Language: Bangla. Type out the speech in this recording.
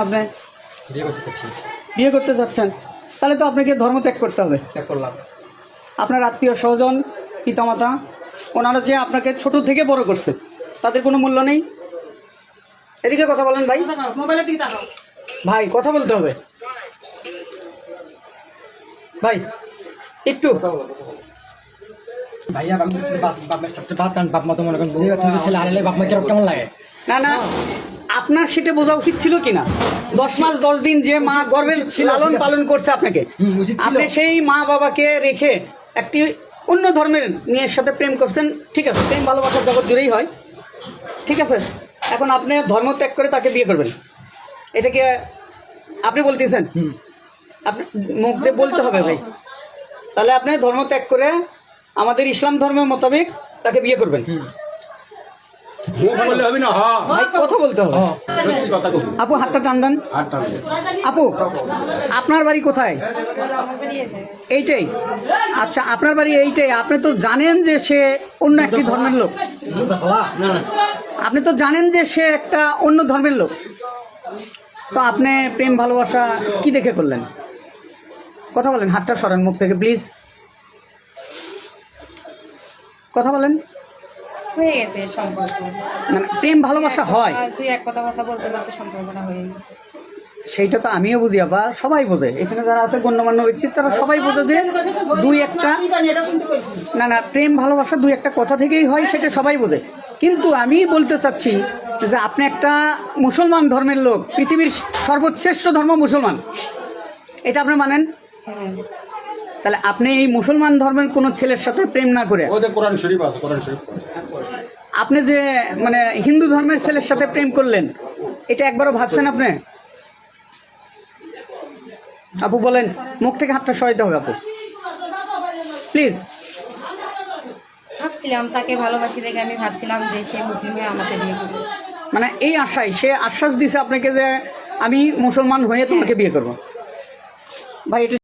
আপনি বিয়ে করতে চাচ্ছি। বিয়ে করতে যাচ্ছেন, তাহলে তো আপনাকে ধর্ম ত্যাগ করতে হবে। ত্যাগ করলাম। আপনার আত্মীয় স্বজন, পিতামাতা, ওনারা যে আপনাকে ছোট থেকে বড় করছে, তাদের কোনো মূল্য নেই। এদিকে কথা বলেন ভাই, মোবাইলের দিকে তাকাও। ভাই কথা বলতে হবে ভাই, একটু। ভাইয়া আমি বলছি বাপ মায়ের সাথে বাপ, কারণ বাপ মা তো মনে করেন বুঝে যাচ্ছেন যে ছেলে হারালে বাপ মা কেমন লাগে। না না, আপনার সেটা বোঝা উচিত ছিল কিনা? 10 মাস 10 দিন যে মা গর্ভে লালন পালন করছে আপনাকে, আপনি সেই মা বাবাকে রেখে একটি অন্য ধর্মের মেয়ের সাথে প্রেম করছেন। ঠিক আছে, প্রেম ভালোবাসা জগৎ জুড়েই হয়, ঠিক আছে। এখন আপনি ধর্ম ত্যাগ করে তাকে বিয়ে করবেন, এটা কি আপনি বলতেছেন? আপনি মুখ দিয়ে বলতে হবে ভাই। তাহলে আপনি ধর্ম ত্যাগ করে আমাদের ইসলাম ধর্মের মোতাবেক তাকে বিয়ে করবেন। ভাই কথা বলতে হবে। আপু হাতটা টান দেন। আপু আপনার বাড়ি কোথায়? এইটাই? আচ্ছা, আপনার বাড়ি এইটাই। আপনি তো জানেন যে সে অন্য একটি ধর্মের লোক, আপনি তো জানেন যে সে একটা অন্য ধর্মের লোক, তো আপনি প্রেম ভালোবাসা কি দেখে করলেন? কথা বলেন, হাতটা সরান মুখ থেকে প্লিজ, কথা বলেন। হয়ে গেছে সম্পর্ক, মানে প্রেম ভালোবাসা হয়, তুই এক কথা বলতে বলতে সম্পর্কটা হয়ে গেছে। সেইটা তো আমিও বুঝি, আবা সবাই বোঝে, এখানে যারা আছে গণ্যমান্য ব্যক্তি তারা সবাই বোঝে যে দুই একটা, না না, প্রেম ভালোবাসা দুই একটা কথা থেকেই হয়, সেটা সবাই বোঝে। কিন্তু আমি বলতে চাচ্ছি যে আপনি একটা মুসলমান ধর্মের লোক, পৃথিবীর সর্বশ্রেষ্ঠ ধর্ম মুসলমান, এটা আপনি মানেন? তাহলে আপনি এই মুসলমান ধর্মের কোনো ছেলের সাথে প্রেম না করে কোরআন শরীফ আছে, কোরআন শরীফ আপনি যে মানে হিন্দু ধর্মের ছেলের সাথে প্রেম করলেন, এটা একবারও ভাবছেন আপনি? আপু বলেন, মুখ থেকে হাতটা সরাইতে হবে আপু প্লিজ। ভাবছিলাম তাকে ভালোবাসি দেখে আমি ভাবছিলাম যে সে মুসলিম হয়ে আমাকে বিয়ে করবে, মানে এই আশায় সে আশ্বাস দিছে আপনাকে যে আমি মুসলমান হয়ে তোমাকে বিয়ে করবো। ভাই এটা